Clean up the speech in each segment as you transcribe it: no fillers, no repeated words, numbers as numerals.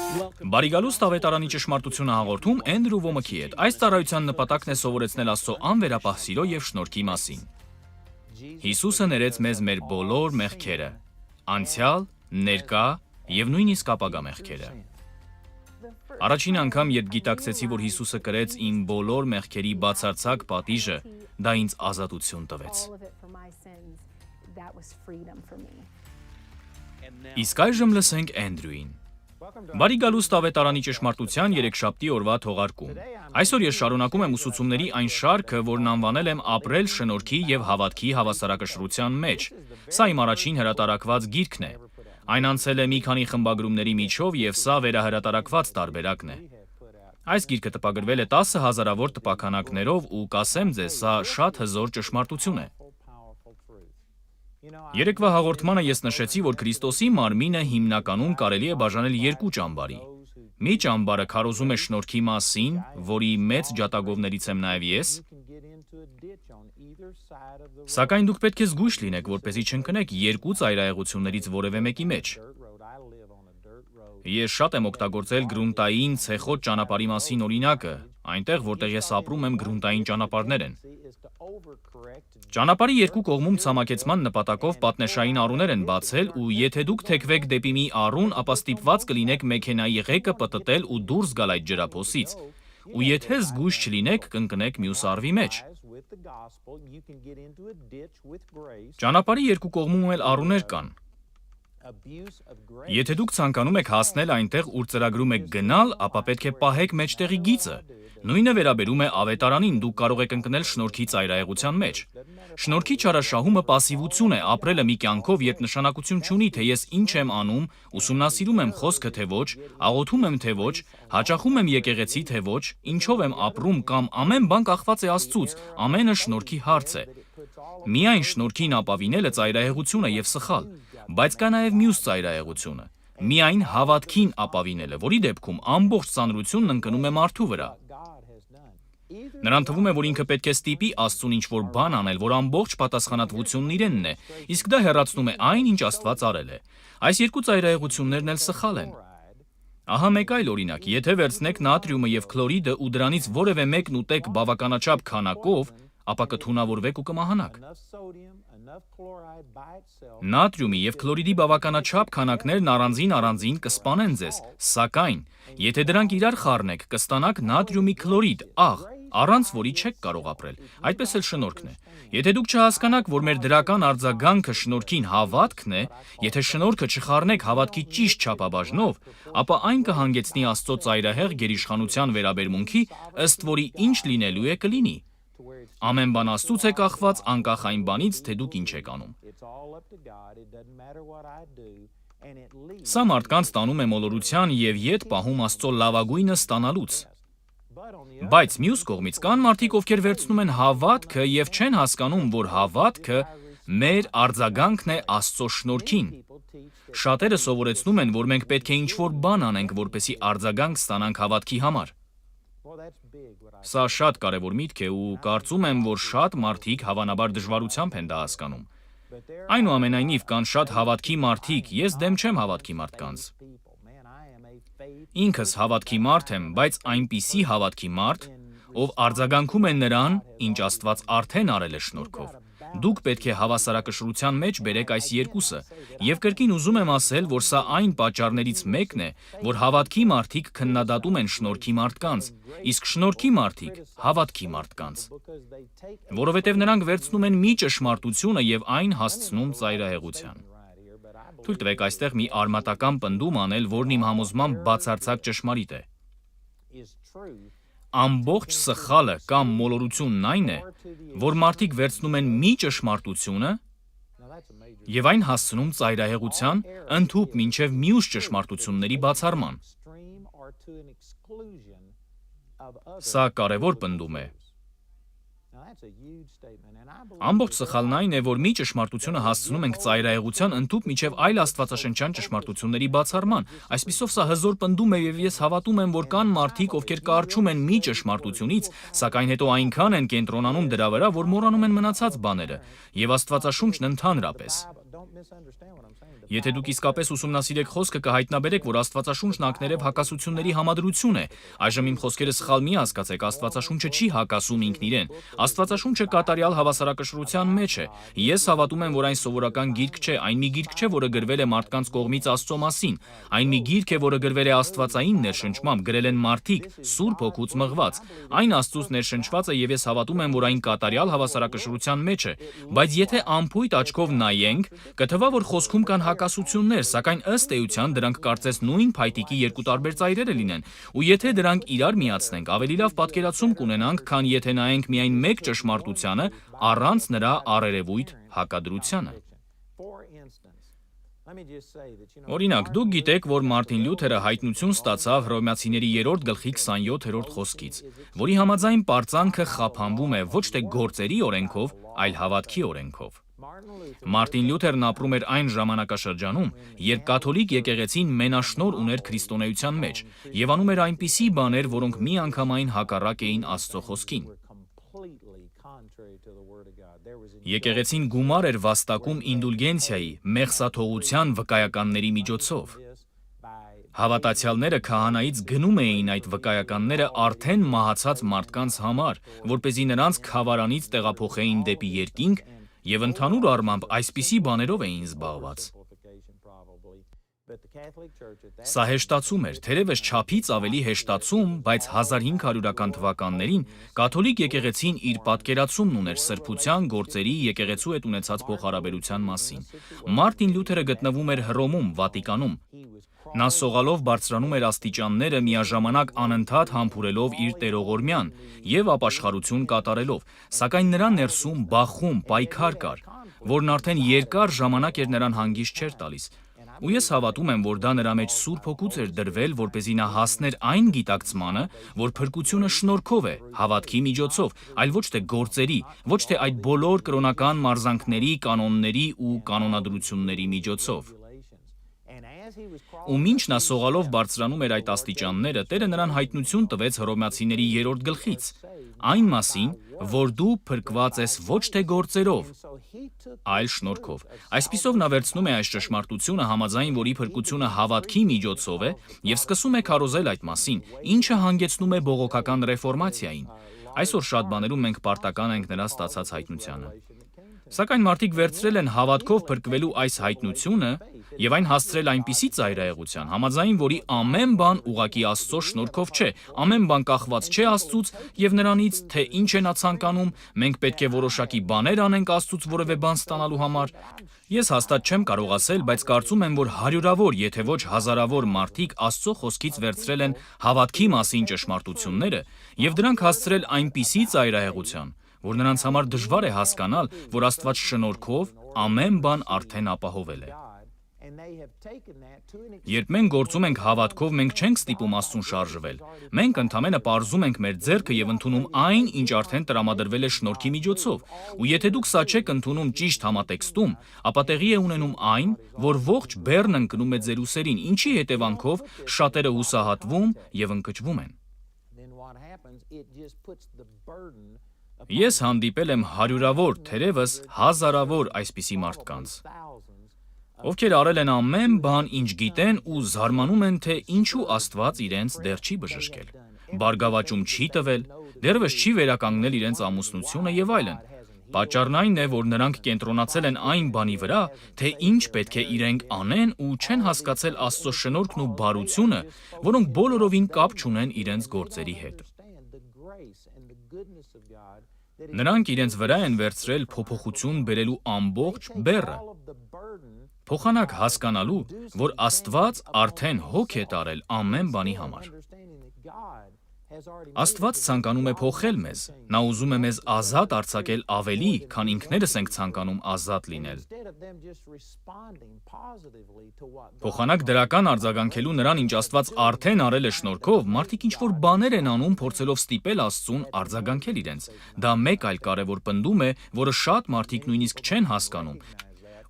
Բարի գալուստ ավետարանի ճշմարտությունը հաղորդում Էնդրու Ոմքի հետ։ Այս ծառայության նպատակն է սովորեցնել Աստծո անվերապահ սիրո եւ շնորհքի մասին։ Հիսուսը ներեց մեզ մեր բոլոր մեղքերը, անցյալ, ներկա եւ նույնիսկ ապագա մեղքերը։ Առաջին անգամ, երբ գիտակցեցի, որ Հիսուսը կրեց իմ բոլոր մեղքերի բացարձակ պատիժը, դա ինձ ազատություն տվեց։ Իսկ այժմ լսենք Էնդրյուին։ Բարի գալուստ ավետարանի ճշմարտության երեքշաբթի օրվա թողարկում։ Այսօր ես շարունակում եմ ուսուցումների այն շարքը, որն անվանել եմ ապրել շնորհքի եւ հավատքի հավասարակշռության մեջ։ Սա իմ առաջին հրատարակված գիրքն է։ Այն անցել է մի քանի խմբագրումների միջով եւ սա վերահրատարակված տարբերակն է։ Այս գիրքը տպագրվել է 10 հազարավոր տպաքանակներով ու կասեմ ձեզ, սա շատ հզոր ճշմարտություն է։ Երեկվա հաղորդմանը ես նշեցի, որ Քրիստոսի մարմինը հիմնականում կարելի է բաժանել երկու ճամբարի։ Մի ճամբարը քարոզում է շնորհքի մասին, որի մեծ ջատագովներից եմ նաև ես։ Սակայն դուք պետք է զգույշ լինեք, որպեսզի չընկնեք երկու ծայրահեղություններից որևէ մեկի մեջ։ Ես շատ եմ օգտագործել գրունտային ցեխոտ ճանապարհի մասին օրինակը, այնտեղ, որտեղ ես ապրում եմ, գրունտային ճանապարհներ են։ Ճանապարհի երկու կողմում ցամաքեցման նպատակով պատնեշային առուներ են բացել ու եթե դուք թեքվեք դեպի մի առուն, ապա ստիպված կլինեք մեքենայի ղեկը պտտել ու դուրս գալ այդ ջրափոսից։ Ու եթե զգույշ չլինեք, կընկնեք մյուս առվի մեջ։ Ճանապարհի երկու կողմում էլ առուներ կան։ Եթե դուք ցանկանում եք հասնել այնտեղ, ուր ծրագրում եք գնալ, ապա պետք է պահեք մեջտեղի գիծը։ Նույնը վերաբերում է ավետարանին, դուք կարող եք ընկնել շնորհքի ծայրահեղության մեջ։ Շնորհքի չարաշահումը պասիվություն է, ապրելը մի կյանքով, երբ նշանակություն չունի, թե ես ինչ եմ անում, ուսումնասիրում եմ խոսքը թե ոչ, աղոթում եմ թե ոչ, հաճախում եմ եկեղեցի թե ոչ, ինչով եմ ապրում կամ ամեն բան կախված է Աստծուց, ամենը շնորհքի հարց է։ Միայն շնորհքին ապավինելը ծայրահեղություն է եւ սխալ, բայց կա նաեւ մյուս ծայրահեղությունը։ Միայն հավատքին ապավինելը, որի դեպքում ամբողջ ծանրությունն ընկնում է մարդու վրա։ Նրան թվում է, որ ինքը պետք է ստիպի Աստծուն ինչ-որ բան անել, որ ամբողջ պատասխանատվությունն իրենն է, իսկ դա հեռացնում է այն, ինչ Աստված արել է։ Այս երկու ծայրահեղություններն էլ սխալ են։ Ահա մեկ այլ օրինակ, եթե վերցնեք նատրիումը եւ քլորիդը ու դրանից որևէ մեկն ուտեք բավականաչափ քանակով, ապա կթունավորվեք ու կմահանաք։ Նատրիումի եւ քլորիդի բավականաչափ քանակներն առանձին կսպանեն ձեզ, սակայն եթե դրանք իրար խառնեք, կստանաք նատրիումի քլորիդ, աղ, առանց որի չեք կարող ապրել։ Այդպես էլ շնորհքն է։ Եթե դուք չհասկանաք, որ մեր դրական արձագանքը շնորհքին հավատքն է, եթե շնորհքը չխառնեք հավատքի ճիշտ չափաբաժնով, ապա այն կհանգեցնի Աստծո ծայրահեղ գերիշխանության վերաբերմունքի, ըստ որի ինչ լինելու է կլինի։ Ամեն բան Աստծուց է կախված, անկախ այն բանից, թե դուք ինչ եք անում։ Սա մարդկանց տանում է մոլորության եւ ետ պահում Աստծո լավագույնը ստանալուց։ Բայց մյուս կողմից կան մարդիկ, ովքեր վերցնում են հավատքը եւ չեն հասկանում, որ հավատքը մեր արձագանքն է Աստծո շնորհքին։ Շատերը սովորեցնում են, որ մենք պետք է ինչ-որ բան անենք, որպեսզի արձագանք ստանանք հավատքի համար։ Սա շատ կարևոր միտք է ու կարծում եմ, որ շատ մարդիկ հավանաբար դժվարությամբ են դա հասկանում։ Այնուամենայնիվ կան շատ հավատքի մարդիկ, ես դեմ չեմ հավատքի մարդկանց։ Ինքս հավատքի մարդ եմ, բայց այնպիսի հավատքի մարդ, ով արձագանքում է նրան, ինչ Աստված արդեն արել է շնորհքով։ Դուք պետք է հավասարակշռության մեջ բերեք այս երկուսը, եւ կրկին ուզում եմ ասել, որ սա այն պատճառներից մեկն է, որ հավատքի մարդիկ քննադատում են շնորհքի մարդկանց, իսկ շնորհքի մարդիկ հավատքի մարդկանց։ Որովհետեւ նրանք վերցնում են մի ճշմարտությունը եւ այն հասցնում ծայրահեղության։ Թույլ տվեք այստեղ մի արմատական պնդում անել, որն իմ համոզմամբ բացարձակ ճշմարիտ է։ Ամբողջ սխալը կամ մոլորությունն այն է, որ մարդիկ վերցնում են մի ճշմարտությունը եւ այն հասցնում ծայրահեղության, ընդհուպ մինչեւ մյուս ճշմարտությունների բացառման։ Սա կարևոր պնդում է։ Ամբողջ սխալն այն է, որ մի ճշմարտությունը հասցնում ենք ծայրահեղության, ընդհուպ մինչև այլ աստվածաշնչյան ճշմարտությունների բացառման։ Այսպիսով սա հզոր պնդում է եւ ես հավատում եմ, որ կան մարդիկ, ովքեր կարճում են մի ճշմարտությունից, սակայն հետո այնքան են կենտրոնանում դրա վրա, որ մոռանում են մնացած բաները եւ Աստվածաշունչն ընդհանրապես։ Եթե դուք իսկապես ուսումնասիրեք խոսքը, կհայտնաբերեք, որ Աստվածաշունչն ակներև հակասությունների համադրություն է։ Այժմ իմ խոսքերը սխալ մի հասկացեք, Աստվածաշունչը չի հակասում ինքն իրեն։ Աստվածաշունչը կատարյալ հավասարակշռության մեջ է։ Ես հավատում եմ, որ այն սովորական գիրք չէ, այն մի գիրք չէ, որը գրվել է մարդկանց կողմից Աստծո մասին։ Այն մի գիրք է, որը գրվել է աստվածային ներշնչմամբ, գրել են մարդիկ, Սուրբ Հոգուց մղված։ Այն Աստծուց ներշնչված է եւ ես հավատում եմ, որ այն կատարյալ հավասարակշռության մեջ է։ Բայց եթե անփույթ աչքով նայենք, կթվա, որ խոսքում կան հակասություններ, սակայն ըստ էության դրանք կարծես նույն փայտիկի երկու տարբեր ծայրերը լինեն։ Ու եթե դրանք իրար միացնենք, ավելի լավ պատկերացում կունենանք, քան եթե նայենք միայն մեկ ճշմարտությանը առանց նրա առերևույթ հակադրությանը։ Օրինակ, դուք գիտեք, որ Մարտին Լյութերը հայտնություն ստացավ Հռոմեացիների 3-րդ գլխի 27-րդ խոսքից, որի համաձայն պարծանքը խափանվում է ոչ թե գործերի օրենքով, այլ հավատքի օրենքով։ Մարտին Լյութերն ապրում էր այն ժամանակաշրջանում, երբ կաթոլիկ եկեղեցին մենաշնորհ ուներ քրիստոնեության մեջ եւ անում էր այնպիսի բաներ, որոնք միանգամայն հակառակ էին Աստծո խոսքին։ Եկեղեցին գումար էր վաստակում ինդուլգենցիայի, մեղսաթողության վկայականների միջոցով։ Հավատացյալները քահանայից գնում էին այդ վկայականները արդեն մահացած մարդկանց համար, որպեսզի նրանց քավարանից տեղափոխեին դեպի երկինք եւ ընդհանուր առմամբ այսպիսի բաներով էին զբաղված։ Սա հեշտացում էր, թերևս չափից ավելի հեշտացում, բայց 1500-ական թվականներին կաթոլիկ եկեղեցին իր պատկերացումն ուներ սրբության, գործերի, եկեղեցու հետ ունեցած փոխհարաբերության մասին։ Մարտին Լյութերը գտնվում էր Հռոմում, Վատիկանում։ Նա սողալով բարձրանում էր աստիճանները, միաժամանակ անընդհատ համբուրելով իր տերողորմյան եւ ապաշխարություն կատարելով, սակայն նրա ներսում բախում, պայքար կար, որն արդեն երկար ժամանակ էր նրան հանգիստ չէր տալիս։ Ու ես հավատում եմ, որ դա նրա մեջ Սուրբ Հոգուց էր դրվել, որպեսզի նա հասներ այն գիտակցմանը, որ փրկությունը շնորհքով է, հավատքի միջոցով, այլ ոչ թե գործերի, ոչ թե այդ բոլոր կրոնական մարզանքների, կանոնների ու կանոնադրությունների միջոցով։ Ու մինչ նա սողալով բարձրանում էր այդ աստիճանները, Տերը նրան հայտնություն տվեց Հռոմեացիների 3-րդ գլխից, այն մասին, որ դու փրկված ես ոչ թե գործերով, այլ շնորհքով։ Այսպիսով նա վերցնում է այս ճշմարտությունը, համաձայն որի փրկությունը հավատքի միջոցով է, եւ սկսում է քարոզել այդ մասին, ինչը հանգեցնում է բողոքական ռեֆորմացիային։ Այսօր շատ բաներում մենք պարտական ենք նրա ստացած հայտնությանը։ Սակայն մարդիկ վերցրել են հավատքով փրկվելու այս հայտնությունը եւ այն հասցրել այնպիսի ծայրահեղության, համաձայն որի ամեն բան ուղղակի Աստծո շնորհքով չէ, ամեն բան կախված չէ Աստծուց եւ նրանից, թե ինչ է նա ցանկանում, մենք պետք է որոշակի բաներ անենք Աստծուց որևէ բան ստանալու համար։ Ես հաստատ չեմ կարող ասել, բայց կարծում եմ, որ հարյուրավոր, եթե ոչ հազարավոր մարդիկ Աստծո խոսքից վերցրել են հավատքի մասին ճշմարտությունները եւ դրանք հասցրել այնպիսի ծայրահեղության, որ նրանց համար դժվար է հասկանալ, որ Աստված շնորհքով ամեն բան արդեն ապահովել է։ Երբ մենք գործում ենք հավատքով, մենք չենք ստիպում Աստծուն շարժվել։ Մենք ընդամենը պարզում ենք մեր ձեռքը եւ ընդունում այն, ինչ արդեն տրամադրվել է շնորհքի միջոցով։ Ու եթե դուք սա չեք ընդունում ճիշտ համատեքստում, ապա տեղի է ունենում այն, որ ողջ բեռն ընկնում է ձեր ուսերին, ինչի հետևանքով շատերը հուսահատվում եւ ընկճվում են։ Ես հանդիպել եմ հարյուրավոր, թերևս հազարավոր այսպիսի մարդկանց, ովքեր արել են ամեն բան, ինչ գիտեն ու զարմանում են, թե ինչու Աստված իրենց դեռ չի բժշկել, բարգավաճում չի տվել, դեռևս չի վերականգնել իրենց ամուսնությունը եւ այլն։ Պատճառն այն է, որ նրանք կենտրոնացել են այն բանի վրա, թե ինչ պետք է իրենք անեն ու չեն հասկացել Աստծո շնորհքն ու բարությունը, որոնք բոլորովին կապ չունեն իրենց գործերի հետ։ Նրանք իրենց վրա են վերցրել փոփոխություն բերելու ամբողջ բեռը, փոխանակ հասկանալու, որ Աստված արդեն հոգ է տարել ամեն բանի համար։ Աստված ցանկանում է փոխել մեզ, նա ուզում է մեզ ազատ արձակել ավելի, քան ինքներս ենք ցանկանում ազատ լինել։ Փոխանակ դրական արձագանքելու նրան, ինչ Աստված արդեն արել է շնորհքով, մարդիկ ինչ-որ բաներ են անում, փորձելով ստիպել Աստծուն արձագանքել իրենց։ Դա մեկ այլ կարևոր պնդում է, որը շատ մարդիկ նույնիսկ չեն հասկանում,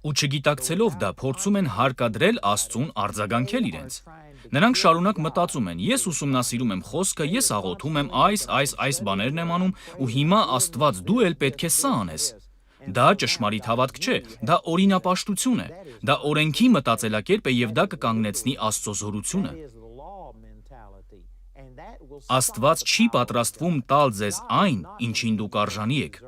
ու չգիտակցելով դա փորձում են հարկադրել Աստծուն արձագանքել իրենց։ Նրանք շարունակ մտածում են. ես ուսումնասիրում եմ խոսքը, ես աղոթում եմ, այս բաներն եմ անում, ու հիմա Աստված դու էլ պետք է սա անես։ Դա ճշմարիտ հավատք չէ, դա օրինապաշտություն է, դա օրենքի մտածելակերպ է եւ դա կկանգնեցնի Աստծո զորությունը։ Աստված չի պատրաստվում տալ ձեզ այն, ինչին դուք արժանի եք։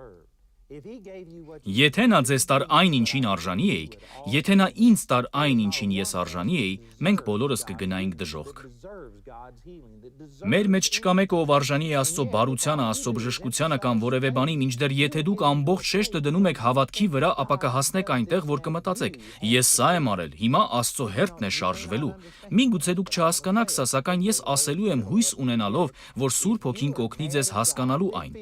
Եթե նա ձեզ տար այն, ինչին արժանի էիք, եթե նա ինձ տար այն, ինչին ես արժանի էի, մենք բոլորս կգնայինք դժոխք։ Մեր մեջ չկա մեկը, ով արժանի է Աստծո բարությանը, Աստծո բժշկությանը կամ որևէ բանի, մինչդեռ եթե դուք ամբողջ շեշտը դնում եք հավատքի վրա, ապա կհասնեք այնտեղ, որ կմտածեք. ես սա եմ արել, հիմա Աստծո հերթն է շարժվելու։ Միգուցե դուք չհասկանաք սա, սակայն ես ասելու եմ հույս ունենալով, որ Սուրբ Հոգին կօգնի ձեզ հասկանալու այն։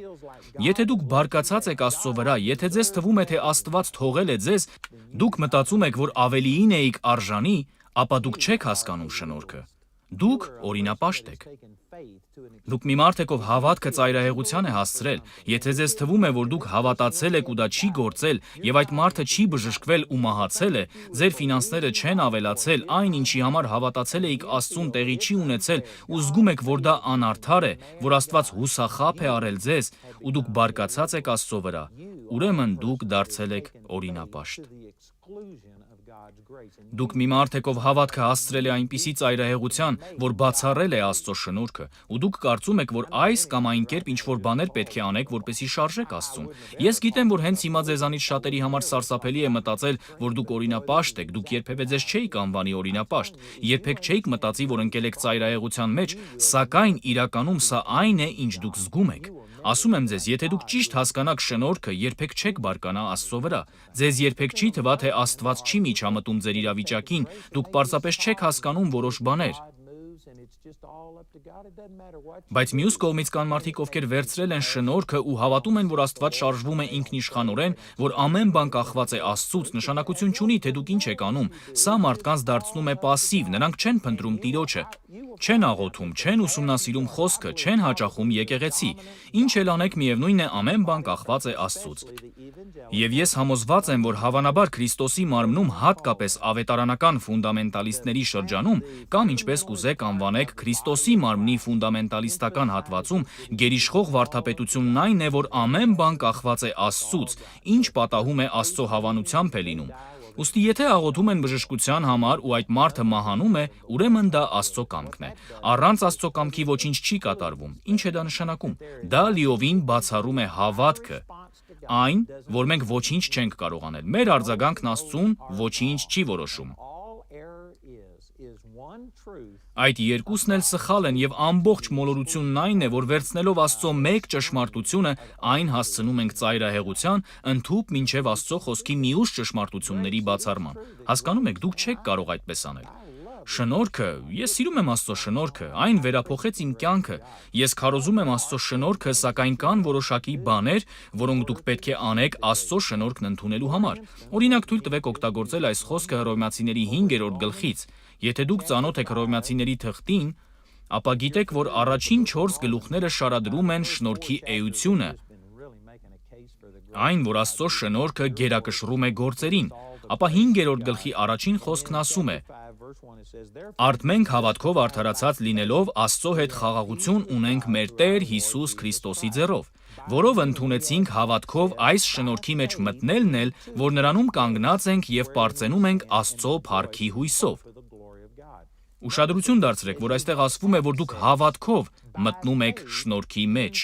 Եթե դուք բարկացած եք Աստծո վրա, եթե ձեզ թվում է, թե Աստված թողել է ձեզ, դուք մտածում եք, որ ավելիին էիք արժանի, ապա դուք չեք հասկանում շնորհքը։ Դուք օրինապաշտ եք։ Դուք մի մարդ եք, ով հավատքը ծայրահեղության է հասցրել, եթե ձեզ թվում է, որ դուք հավատացել եք ու դա չի գործել, եւ այդ մարդը չի բժշկվել ու մահացել է, ձեր ֆինանսները չեն ավելացել, այն ինչի համար հավատացել էիք Աստծուն տեղի չի ունեցել ու զգում եք, որ դա անարդար է, որ Աստված հուսախաբ է արել ձեզ, ու դուք բարկացած եք Աստծո վրա, ուրեմն դուք դարձել եք օրինապաշտ։ Դուք մի մարդ եք, ով հավատքը հասցրել է այնպիսի ծայրահեղության, որ բացառել է Աստծո շնորհքը, ու դուք կարծում եք, որ այս կամ այն կերպ ինչ-որ բաներ պետք է անեք, որպեսզի շարժեք Աստծուն։ Ես գիտեմ, որ հենց հիմա ձեզանից շատերի համար սարսափելի է մտածել, որ դուք օրինապաշտ եք, դուք երբևէ ձեզ չէիք անվանի օրինապաշտ, երբեք չէիք մտածի, որ ընկել եք ծայրահեղության մեջ, սակայն իրականում սա այն է, ինչ դուք զգում եք։ Ասում եմ ձեզ, եթե դուք ճիշտ հասկանաք շնորհքը, երբեք չեք բարկանա Աստծո վրա։ Ձեզ երբեք չի թվա, թե Աստված չի միջամտում ձեր իրավիճակին, դուք պարզապես չեք հասկանում որոշ բաներ։ Բայց մյուս կողմից կան մարդիկ, ովքեր վերցրել են շնորհքը ու հավատում են, որ Աստված շարժվում է ինքնիշխանորեն, որ ամեն բան կախված է Աստծուց, նշանակություն չունի, թե դուք ինչ եք անում։ Սա մարդկանց դարձնում է պասիվ, նրանք չեն փնտրում Տիրոջը, չեն աղոթում, չեն ուսումնասիրում խոսքը, չեն հաճախում եկեղեցի։ Ինչ էլ անեք, միևնույն է, ամեն բան կախված է Աստծուց։ Եվ ես համոզված եմ, որ հավանաբար Քրիստոսի մարմնում, հատկապես ավետարանական ֆունդամենտալիստների շրջանում, կամ ինչպես կուզեք անվանեք, Քրիստոսի մարմնի ֆունդամենտալիստական հատվածում, գերիշխող վարդապետությունն այն է, որ ամեն բան կախված է Աստծուց, ինչ պատահում է Աստծո հավանությամբ է լինում։ Ուստի եթե աղոթում են բժշկության համար ու այդ մարդը մահանում է, ուրեմն դա Աստծո կամքն է։ Առանց Աստծո կամքի ոչինչ չի կատարվում։ Ինչ է դա նշանակում։ Դա լիովին բացառում է հավատքը, այն, որ մենք ոչինչ չենք կարող անել։ Մեր արձագանքն Աստծուն ոչինչ չի որոշում։ Այդ երկուսն էլ սխալ են եւ ամբողջ մոլորությունն այն է, որ վերցնելով Աստծո մեկ ճշմարտությունը, այն հասցնում ենք ծայրահեղության, ընդհուպ մինչեւ Աստծո խոսքի մյուս ճշմարտությունների բացառման։ Հասկանում եք, դուք չեք կարող այդպես անել։ Շնորհքը, ես սիրում եմ Աստծո շնորհքը, այն վերափոխեց իմ կյանքը։ Ես քարոզում եմ Աստծո շնորհքը, սակայն կան որոշակի բաներ, որոնք դուք պետք է անեք Աստծո շնորհքն ընդունելու համար։ Օրինակ, թույլ տվեք օգտագործել այս խոսքը Հռոմեացիների 5-րդ գլխից։ Եթե դուք ծանոթ եք Հռոմեացիների թղթին, ապա գիտեք, որ առաջին 4 գլուխները շարադրում են շնորհքի էությունը։ Այն, որ Աստծո շնորհքը գերակշռում է գործերին, ապա 5-րդ գլխի առաջին խոսքն ասում է. Արդ մենք հավատքով արդարացած լինելով Աստծո հետ խաղաղություն ունենք մեր Տեր Հիսուս Քրիստոսի ձեռով, որով ընդունեցինք հավատքով այս շնորհքի մեջ մտնելն էլ, որ նրանում կանգնած ենք եւ պարծենում ենք Աստծո փառքի հույսով։ Ուշադրություն դարձրեք, որ այստեղ ասվում է, որ դուք հավատքով մտնում եք շնորհքի մեջ։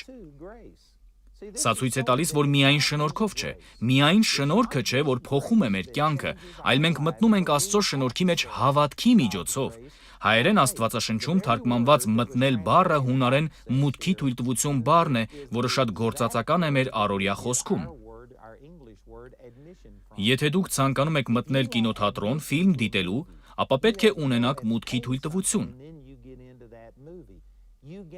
Սա ցույց է տալիս, որ միայն շնորհքով չէ, միայն շնորհքը չէ, որ փոխում է մեր կյանքը, այլ մենք մտնում ենք Աստծո շնորհքի մեջ հավատքի միջոցով։ Հայերեն Աստվածաշնչում թարգմանված մտնել բառը հունարեն մուտքի թույլտվություն բառն է, որը շատ գործածական է մեր առօրյա խոսքում։ Եթե դուք ցանկանում եք մտնել կինոթատրոն, ֆիլմ դիտելու, ապա պետք է ունենաք մուտքի թույլտվություն։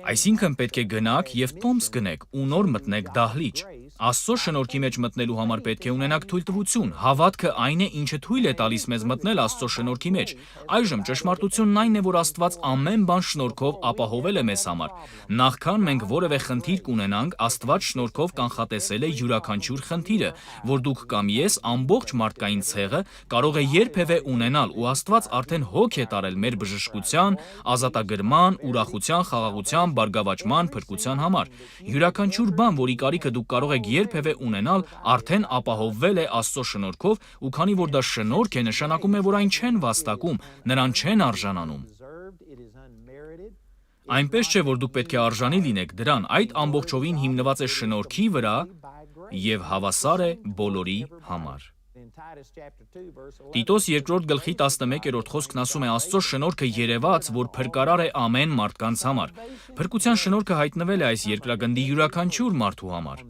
Այսինքն պետք է գնաք եւ տոմս գնեք ու նոր մտնեք դահլիճ։ Աստծո շնորհքի մեջ մտնելու համար պետք է ունենաք թույլտվություն։ Հավատքը այն է, ինչը թույլ է տալիս մեզ մտնել Աստծո շնորհքի մեջ։ Այժմ ճշմարտությունն այն է, որ Աստված ամեն բան շնորհքով ապահովել է մեզ համար։ Նախքան մենք որևէ խնդիր կունենանք, Աստված շնորհքով կանխատեսել է յուրաքանչյուր խնդիրը, որ դուք կամ ես ամբողջ մարդկային ցեղը կարող է երբևէ ունենալ, ու Աստված արդեն հոգ է տարել մեր բժշկության, ազատագրման, ուրախության, խաղաղության, բարգավաճման, փրկության համար։ Յուրաքանչյուր բան, որի կարիքը դուք կարող եք ունենք երբևէ ունենալ, արդեն ապահովվել է Աստծո շնորհքով, ու քանի որ դա շնորհք է, նշանակում է, որ այն չեն վաստակում, նրան չեն արժանանում։ Այնպես չէ, որ դուք պետք է արժանի լինեք դրան, այդ ամբողջովին հիմնված է շնորհքի վրա եւ հավասար է բոլորի համար։ Տիտոս 2:11 խոսքն ասում է. Աստծո շնորհքը երևաց, որ փրկարար է ամեն մարդկանց համար։ Փրկության շնորհքը հայտնվել է այս երկրագնդի յուրաքանչյուր մարդու համար։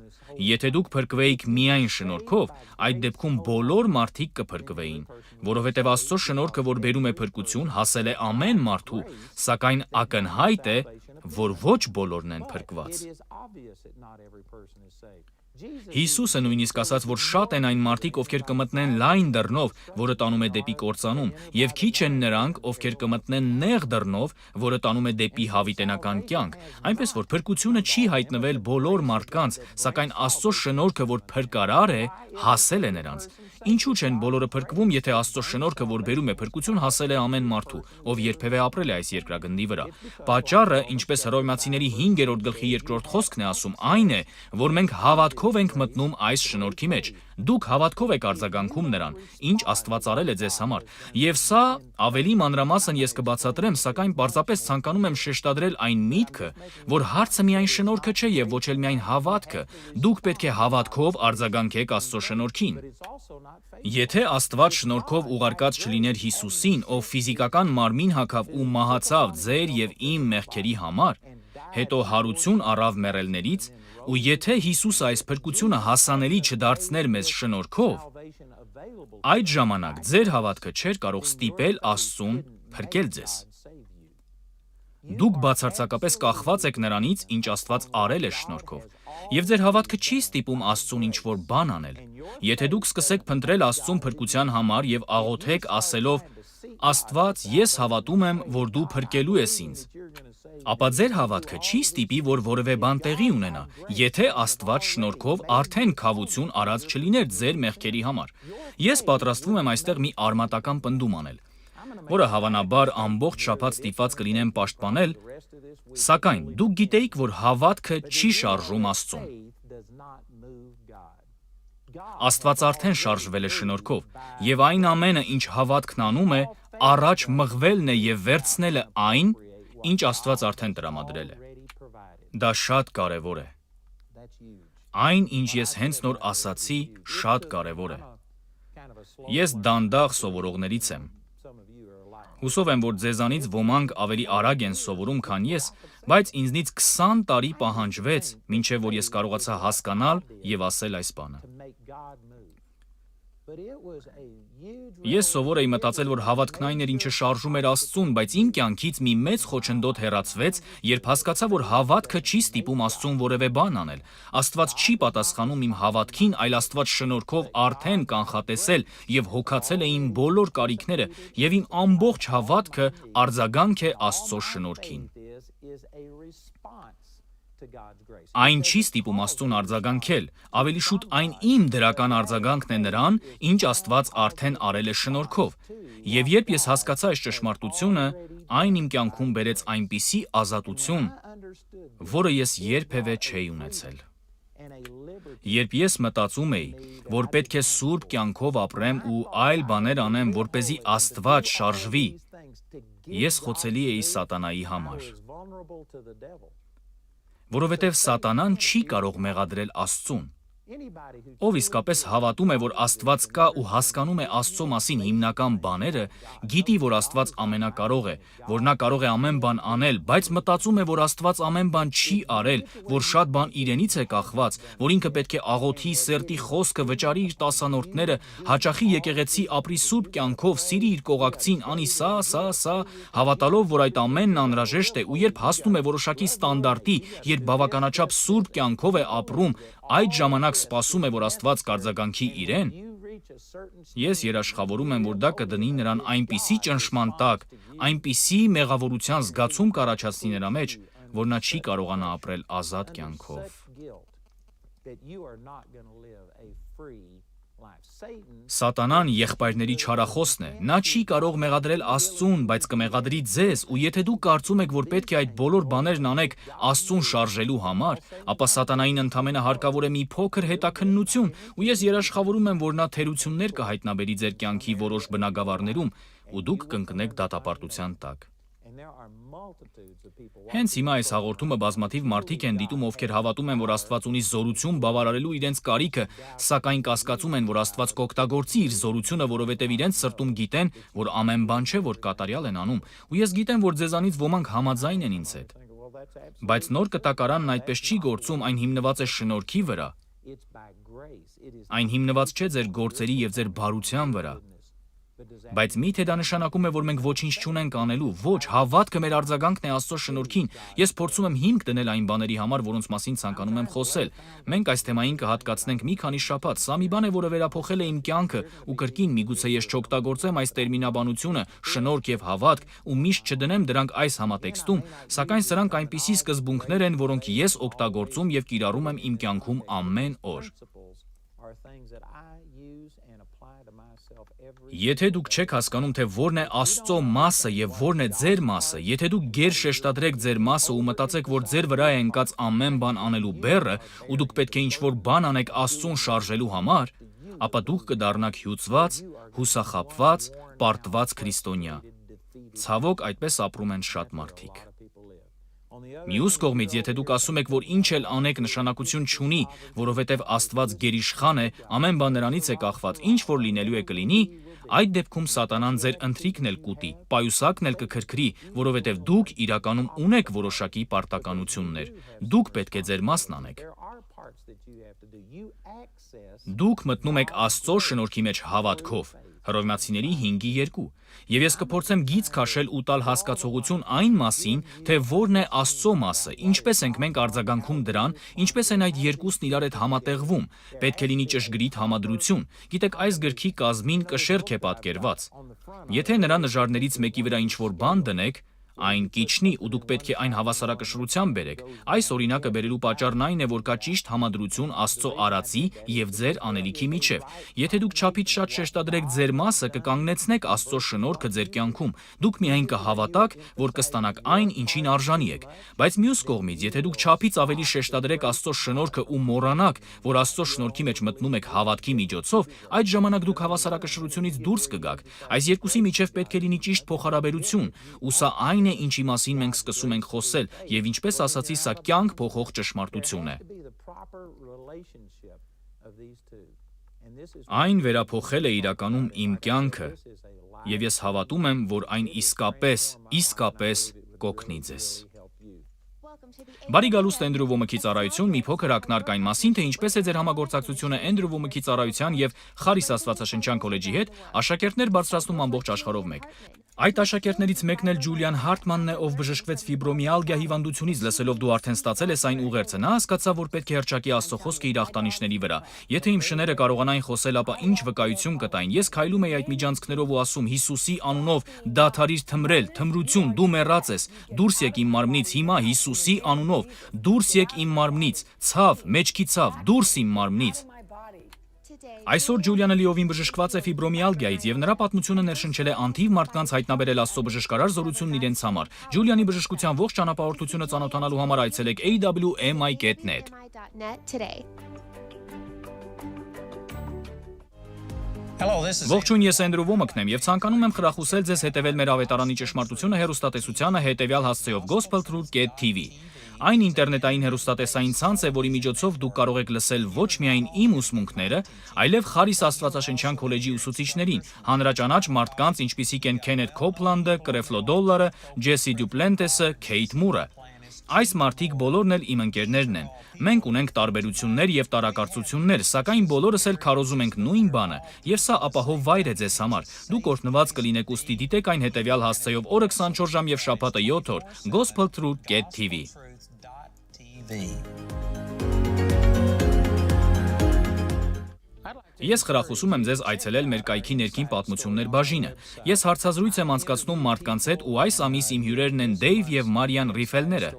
Եթե դուք փրկվեիք միայն շնորհքով, այդ դեպքում բոլոր մարդիկ կփրկվեին, որովհետև Աստծո շնորհքը, որ բերում է փրկություն, հասել է ամեն մարդու, սակայն ակնհայտ է, որ ոչ բոլորն են փրկված։ Հիսուսը նույնիսկ ասաց, որ շատ են այն մարդիկ, ովքեր կմտնեն լայն դռնով, որը տանում է դեպի կործանում, եւ քիչ են նրանք, ովքեր կմտնեն նեղ դռնով, որը տանում է դեպի հավիտենական կյանք։ Այնպես որ փրկությունը չի հայտնվել բոլոր մարդկանց, սակայն Աստծո շնորհքը, որ փրկարար է, հասել է նրանց։ Ինչու չեն բոլորը փրկվում, եթե Աստծո շնորհքը, որ բերում է փրկություն, հասել է ամեն մարդու, ով երբևէ ապրել է այս երկրագնդի վրա։ Պատճառը, ինչպես Հռոմեացիների 5:2 խոսքն է ասում, այն է, որ մենք հավատքով ենք մտնում այս շնորհքի մեջ։ Դուք հավատքով եք արձագանքում նրան, ինչ Աստված արել է ձեզ համար։ Եվ սա ավելի մանրամասն ես կբացատրեմ, սակայն պարզապես ցանկանում եմ շեշտադրել այն միտքը, որ հարցը միայն շնորհքը չէ եւ ոչ էլ միայն հավատքը։ Դուք պետք է հավատքով արձագանքեք Աստծո շնորհքին։ Եթե Աստված շնորհքով ուղարկած չլիներ Հիսուսին, ով ֆիզիկական մարմին հագավ ու մահացավ ձեր եւ իմ մեղքերի համար, հետո հարություն առավ մեռելներից, ու եթե Հիսուսը այս փրկությունը հասանելի չդարձներ մեզ շնորհքով, այդ ժամանակ ձեր հավատքը չէր կարող ստիպել Աստծուն փրկել ձեզ։ Դուք բացարձակապես կախված եք նրանից, ինչ Աստված արել է շնորհքով, եւ ձեր հավատքը չի ստիպում Աստծուն ինչ-որ բան անել։ Եթե դուք սկսեք փնտրել Աստծուն փրկության համար եւ աղոթեք ասելով. Աստված, ես հավատում եմ, որ դու փրկելու ես ինձ, ապա ձեր հավատքը չի ստիպի, որ որևէ բան տեղի ունենա, եթե Աստված շնորհքով արդեն քավություն արած չլիներ ձեր մեղքերի համար։ Ես պատրաստվում եմ այստեղ մի արմատական պնդում անել, որը հավանաբար ամբողջ շաբաթ ստիպված կլինեմ պաշտպանել, սակայն դուք գիտեիք, որ հավատքը չի շարժում Աստծուն։ Աստված արդեն շարժվել է շնորհքով, եւ այն ամենը, ինչ հավատքն անում է, առաջ մղվելն է եւ վերցնելը այն, ինչ Աստված արդեն տրամադրել է։ Դա շատ կարևոր է։ Այն, ինչ ես հենց նոր ասացի, շատ կարևոր է։ Ես դանդաղ սովորողներից եմ։ Հուսով եմ, որ ձեզանից ոմանք ավելի արագ են սովորում, քան ես, բայց ինձնից 20 տարի պահանջվեց, մինչև որ ես կարողացա հասկանալ եւ ասել այս բանը։ Ես սովոր էի մտածել, որ հավատքն այն էր, ինչը շարժում էր Աստծուն, բայց իմ կյանքից մի մեծ խոչընդոտ հեռացվեց, երբ հասկացա, որ հավատքը չի ստիպում Աստծուն որևէ բան անել։ Աստված չի պատասխանում իմ հավատքին, այլ Աստված շնորհքով արդեն կանխատեսել եւ հոգացել է իմ բոլոր կարիքները, եւ իմ ամբողջ հավատքը արձագանք է Աստծո շնորհքին։ Այն չի ստիպում Աստծուն արձագանքել, ավելի շուտ այն իմ դրական արձագանքն է նրան, ինչ Աստված արդեն արել է շնորհքով։ Եվ երբ ես հասկացա այս ճշմարտությունը, այն իմ կյանքում բերեց այնպիսի ազատություն, որը ես երբևէ չէի ունեցել։ Երբ ես մտածում էի, որ պետք է սուրբ կյանքով ապրեմ ու այլ բաներ անեմ, որպեսզի Աստված շարժվի, ես խոցելի էի սատանայի համար։ Որովհետև սատանան չի կարող մեղադրել Աստծուն։ Ով իսկապես հավատում է, որ Աստված կա ու հասկանում է Աստծո մասին հիմնական բաները, գիտի, որ Աստված ամենակարող է, որ նա կարող է ամեն բան անել, բայց մտածում է, որ Աստված ամեն բան չի արել, որ շատ բան իրենից է կախված, որ ինքը պետք է աղոթի, սերտի խոսքը, վճարի իր տասանորդները, հաճախի եկեղեցի ապրի սուրբ կյանքով, սիրի իր կողակցին, անի սա, հավատալով, որ այդ ամենն անհրաժեշտ է, ու երբ հասնում է որոշակի ստանդարտի, երբ բավականաչափ սուրբ կյանքով է ապրում, այդ ժամանակ սպասում է, որ Աստված կարձագանքի իրեն, ես երաշխավորում եմ, որ դա կդնի նրան այնպիսի ճնշման տակ, այնպիսի մեղավորության զգացում կառաջացնի նրա մեջ, որ նա չի կարողանա ապրել ազատ կյանքով։ Սատանան եղբայրների չարախոսն է, նա չի կարող մեղադրել Աստծուն, բայց կմեղադրի ձեզ, ու եթե դուք կարծում եք, որ պետք է այդ բոլոր բաներն անեք Աստծուն շարժելու համար, ապա սատանային ընդամենը հարկավոր է մի փոքր հետաքննություն, ու ես երաշխավորում եմ, որ նա թերություններ կհայտնաբերի ձեր կյանքի որոշ բնագավառներում, ու դուք կընկնեք դատապարտության տակ։ Հենց հիմա այս հաղորդումը բազմաթիվ մարդիկ են դիտում, ովքեր հավատում են, որ Աստված ունի զորություն բավարարելու իրենց կարիքը, սակայն կասկածում են, որ Աստված կօգտագործի իր զորությունը, որովհետև իրենց սրտում գիտեն, որ ամեն բան չէ, որ կատարյալ են անում, ու ես գիտեմ, որ ձեզանից ոմանք համաձայն են ինձ հետ։ Բայց նոր կտակարանն այդպես չի գործում, այն հիմնված է շնորհքի վրա։ Այն հիմնված չէ ձեր գործերի եւ ձեր բարության վրա։ Բայց միթե դա նշանակում է, որ մենք ոչինչ չունենք անելու, ոչ, հավատքը մեր արձագանքն է Աստծո շնորհքին։ Ես փորձում եմ հիմք դնել այն բաների համար, որոնց մասին ցանկանում եմ խոսել։ Մենք այս թեմային կհատկացնենք մի քանի շաբաթ։ Սա մի բան է, որը վերափոխել է իմ կյանքը, ու կրկին միգուցե ես չօգտագործեմ այս տերմինաբանությունը շնորհք եւ հավատք, ու միշտ չդնեմ դրանք այս համատեքստում, սակայն սրանք այնպիսի սկզբունքներ են, որոնք ես օգտագործում եւ կիրառում եմ իմ կյանքում ամեն օր։ Եթե դուք չեք հասկանում, թե որն է Աստծո մասը եւ որն է ձեր մասը, եթե դուք գեր շեշտադրեք ձեր մասը ու մտածեք, որ ձեր վրա է ընկած ամեն բան անելու բեռը, ու դուք պետք է ինչ-որ բան անեք Աստծուն շարժելու համար, ապա դուք կդառնաք հյուծված, հուսախաբված, պարտված քրիստոնյա։ Ցավոք, այդպես ապրում են շատ մարդիկ։ Մյուս կողմից, եթե դուք ասում եք, որ ինչ էլ անեք նշանակություն չունի, որովհետև Աստված գերիշխան է, ամեն բան նրանից է կախված, ինչ որ լինելու է կլինի, այդ դեպքում սատանան ձեր ընթրիքն էլ կուտի, պայուսակն էլ կքրքրի, որովհետև դուք իրականում ունեք որոշակի պարտականություններ, դուք պետք է ձեր մասն անեք։ Դուք մտնում եք Աստծո շնորհքի մեջ հավատքով, Հռոմեացիների 5:2, եւ ես կփորձեմ գիծ քաշել ու տալ հասկացողություն այն մասին, թե որն է Աստծո մասը, ինչպես ենք մենք արձագանքում դրան, ինչպես են այդ երկուսն իրար հետ համատեղվում, պետք է լինի ճշգրիտ համադրություն։ Գիտեք, այս գրքի կազմին կշեռք է պատկերված։ Եթե նրա նժարներից մեկի վրա ինչ-որ բան դնեք, այն կիջնի ու դուք պետք է այն հավասարակշռությամբ բերեք։ Այս օրինակը բերելու պատճառն այն է, որ կա ճիշտ համադրություն Աստծո արածի եւ ձեր անելիքի միջև։ Եթե դուք չափից շատ շեշտադրեք ձեր մասը, կկանգնեցնեք Աստծո շնորհքը ձեր կյանքում։ Դուք միայն կհավատաք, որ կստանաք այն, ինչին արժանի եք։ Բայց մյուս կողմից, եթե դուք չափից ավելի շեշտադրեք Աստծո շնորհքը ու մոռանաք, որ Աստծո շնորհքի մեջ մտնում եք հավատքի միջոցով, այդ ժամանակ դուք հավասարակշռությունից դուրս կգաք։ Այս երկուսի միջև պետք է լինի ճիշտ փոխհարաբերություն, ու սա այն է, ինչի մասին մենք սկսում ենք խոսել, եւ ինչպես ասացի, սա կյանք փոխող ճշմարտություն է։ Այն վերափոխել է իրականում իմ կյանքը, եւ ես հավատում եմ, որ այն իսկապես կօգնի ձեզ։ Բարի գալուստ Էնդրու Ոմքի ծառայություն, մի փոքր ակնարկ այն մասին, թե ինչպես է ձեր համագործակցությունը Էնդրու Ոմքի ծառայության եւ Խարիս Աստվածաշնչյան քոլեջի հետ, աշակերտներ բարձրացնում ամբողջ աշխարհով մեկ։ Այդ աշակերտներից մեկն էլ Ջուլիան Հարթմանն է, ով բժշկվեց ֆիբրոմիալգիա հիվանդությունից, լսելով դու արդեն ստացել ես այն ուղերձը, նա հասկացավ, որ պետք է հռչակի Աստծո խոսքը իր ախտանիշների վրա։ Եթե իմ շները կարողանային խոսել, ապա ինչ վկայություն կտային։ Ես քայլում էի այդ միջանցքներով ու ասում Հիսուսի անունով դադարիր թմրել, թմրություն, դու մեռած ես, դուրս եք իմ մարմնից հիմա Հիսուսի անունով, դուրս եք իմ մարմնից, ցավ, մեջքի ցավ, դուրս իմ մարմնից։ Այսօր Ջուլիանը լիովին բժշկված է ֆիբրոմիալգիայից եւ նրա պատմությունը ներշնչել է անթիվ մարդկանց հայտնաբերել Աստծո բժշկարար զորությունն իրենց համար։ Ջուլիանի բժշկության ողջ ճանապարհորդությունը ծանոթանալու համար այցելեք awmi.net։ Ողջույն, ես Էնդրու Ոմքն եմ եւ ցանկանում եմ խրախուսել ձեզ հետեւել մեր ավետարանի ճշմարտությունը հեռուստատեսությանը հետեւյալ հասցեով gospeltruth.tv։ Այն ինտերնետային հեռուստատեսային ցանց է, որի միջոցով դուք կարող եք լսել ոչ միայն իմ ուսմունքները, այլև Խարիս Աստվածաշնչյան քոլեջի ուսուցիչներին, հանրաճանաչ մարդկանց, ինչպիսիք են Քենեթ Քոփլանդը, Կրեֆլո Դոլլարը, Ջեսի Դյուպլենտեսը, Քեյթ Մուրը։ Այս մարդիկ բոլորն էլ իմ ընկերներն են։ Մենք ունենք տարբերություններ եւ տարակարծություններ, սակայն բոլորս էլ քարոզում ենք նույն բանը, եւ սա ապահով վայր է ձեզ համար։ Դուք օրհնված կլինեք ուստի դիտեք այն հետեւյալ հասցեով օրը 24 ժամ եւ շաբաթը 7 օր gospeltruth.tv։ Ես խրախուսում եմ ձեզ այցելել մեր կայքի ներքին պատմություններ բաժինը։ Ես հարցազրույց եմ անցկացնում մարդկանց հետ ու այս ամիս իմ հյուրերն են Դեյվ եւ Մարիան Ռիֆելները։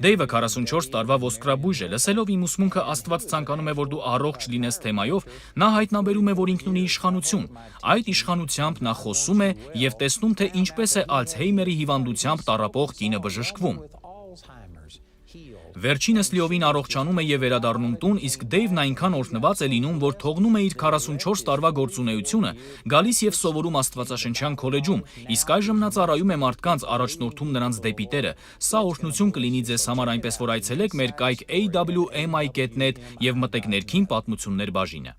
Դեյվը 44 տարվա ոսկրաբույժ է, լսելով իմ ուսմունքը Աստված ցանկանում է, որ դու առողջ լինես թեմայով, նա հայտնաբերում է, որ ինքն ունի իշխանություն։ Այդ իշխանությամբ նա խոսում է եւ տեսնում, թե ինչպես է Ալցհեյմերի հիվանդությամբ տառապող կինը բժշկվում։ Վերջինս լիովին առողջանում է եւ վերադառնում տուն, իսկ Դեյվն այնքան օրհնված է լինում, որ թողնում է իր 44 տարվա գործունեությունը, գալիս եւ սովորում Աստվածաշնչյան քոլեջում, իսկ այժմ նա ծառայում է մարդկանց, առաջնորդում նրանց դեպի Տերը։ Սա օրհնություն կլինի ձեզ համար, այնպես որ այցելեք մեր կայք awmi.net եւ մտեք ներքին պատմություններ բաժինը։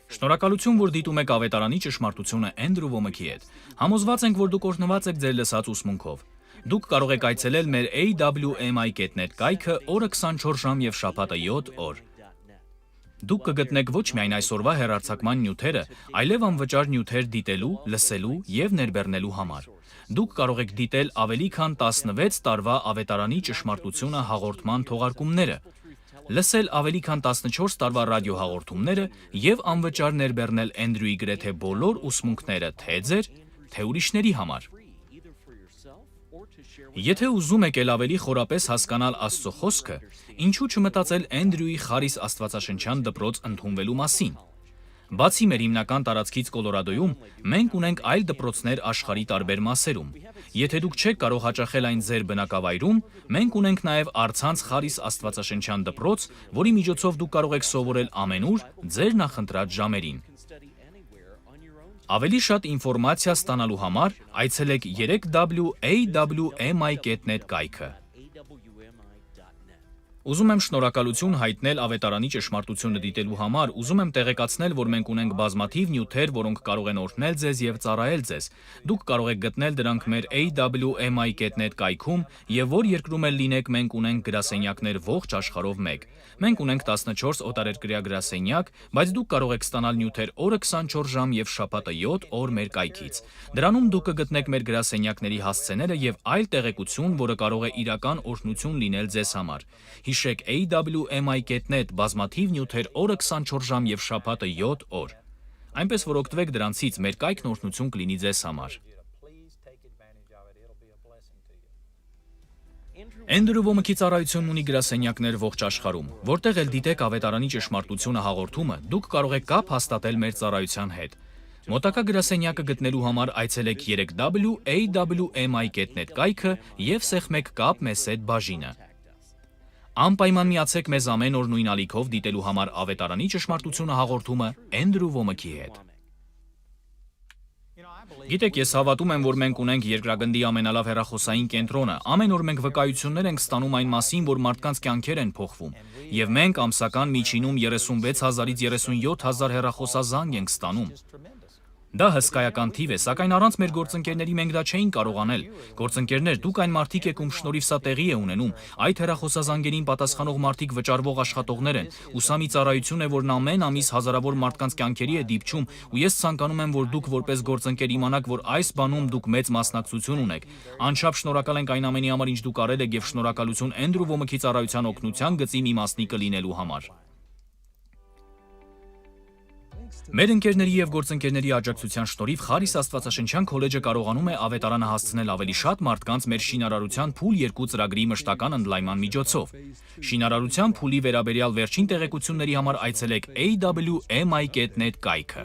Շնորհակալություն, որ դիտում եք Ավետարանի ճշմարտությունը Էնդրու Ոմըքի հետ։ Համոզված ենք, որ դուք օրհնված եք ձեր լսած ուսմունքով։ Դուք կարող եք այցելել մեր awmi.net կայքը օրը 24 ժամ եւ շաբաթը 7 օր։ Դուք կգտնեք ոչ միայն այսօրվա հեռարձակման նյութերը, այլև անվճար նյութեր դիտելու, լսելու եւ ներբեռնելու համար։ Դուք կարող եք դիտել ավելի քան 16 տարվա Ավետարանի ճշմարտությունը հաղորդման թողարկումները, լսել ավելի քան 14 տարվա ռադիոհաղորդումները եւ անվճար ներբեռնել Էնդրյուի գրեթե բոլոր ուսմունքները թե ձեր, թե ուրիշների համար։ Եթե ուզում եք էլ ավելի խորապես հասկանալ Աստծո խոսքը, ինչու չմտածել Էնդրյուի Խարիս Աստվածաշնչյան դպրոց ընդունվելու մասին։ Բացի մեր հիմնական տարածքից Կոլորադոյում, մենք ունենք այլ դպրոցներ աշխարհի տարբեր մասերում։ Եթե դուք չեք կարող հաճախել այն ձեր բնակավայրում, մենք ունենք նաև առցանց Խարիս Աստվածաշնչյան դպրոց, որի միջոցով դուք կարող եք սովորել ամենուր ձեր նախընտրած ժամերին։ Ավելի շատ ինֆորմացիա ստանալու համար այցելեք 3w.awmi.net կայքը։ Ուզում եմ շնորհակալություն հայտնել Ավետարանի ճշմարտությունը դիտելու համար, ուզում եմ տեղեկացնել, որ մենք ունենք բազմաթիվ նյութեր, որոնք կարող են օրհնել ձեզ եւ ծառայել ձեզ։ Դուք կարող եք գտնել դրանք մեր awmi.net կայքում եւ որ երկրում էլ լինեք, մենք ունենք գրասենյակներ ողջ աշխարհով մեկ։ Մենք ունենք 14 օտարերկրյա գրասենյակ, բայց դուք կարող եք ստանալ նյութեր օրը 24 ժամ եւ շաբաթը 7 օր մեր կայքից։ Դրանում դուք կգտնեք մեր գրասենյակների հասցեները եւ այլ տեղեկություն, որը կարող է իրական օրհնություն լինել ձեզ համար։ Հիշեք awmi.net բազմաթիվ նյութեր օրը 24 ժամ եւ շաբաթը 7 օր։ Այնպես որ օգտվեք դրանցից, մեր կայքն օրհնություն կլինի ձեզ համար։ Էնդրու Ոմըքի ծառայությունն ունի գրասենյակներ ողջ աշխարհում, որտեղ էլ դիտեք Ավետարանի ճշմարտությունը հաղորդումը, դուք կարող եք կապ հաստատել մեր ծառայության հետ։ Մոտակա գրասենյակը գտնելու համար այցելեք 3w.awmi.net կայքը եւ սեղմեք կապ մեզ հետ բաժինը։ Անպայման միացեք մեզ ամեն օր նույն ալիքով դիտելու համար Ավետարանի ճշմարտությունը հաղորդումը Էնդրու Ոմըքի հետ։ Գիտեք, ես հավատում եմ, որ մենք ունենք երկրագնդի ամենալավ հեռախոսային կենտրոնը։ Ամեն օր մենք վկայություններ ենք ստանում այն մասին, որ մարդկանց կյանքեր են փոխվում։ Եվ մենք ամսական միջինում 36,000-ից 37,000 հեռախոսազանգ ենք ստանում։ Դա հսկայական թիվ է, սակայն առանց մեր գործընկերների մենք դա չէին կարող անել։ Գործընկերներ, դուք այն մարդիկ եք, ում շնորհիվ սա տեղի է ունենում։ Այդ հեռախոսազանգերին պատասխանող մարդիկ վճարվող աշխատողներ են։ Ու սա մի ծառայություն է, որն ամեն ամիս հազարավոր մարդկանց կյանքերի է դիպչում, ու ես ցանկանում եմ, որ դուք որպես գործընկեր իմանաք, որ այս բանում դուք մեծ մասնակցություն ունեք։ Անչափ շնորհակալ ենք այն ամենի համար, ինչ դուք արել եք, եւ շնորհակալություն Էնդրու Ոմըքի ծառայության օգնության գծի մի մասնիկը լինելու համար։ Մեր ընկերների եւ գործընկերների աջակցության շնորհիվ Խարիս Աստվածաշնչյան քոլեջը կարողանում է Ավետարանը հասցնել ավելի շատ մարդկանց մեր շինարարության փուլ 2 ծրագրի մշտական ընդլայնման միջոցով։ Շինարարության փուլի վերաբերյալ վերջին տեղեկությունների համար այցելեք awmi.net կայքը։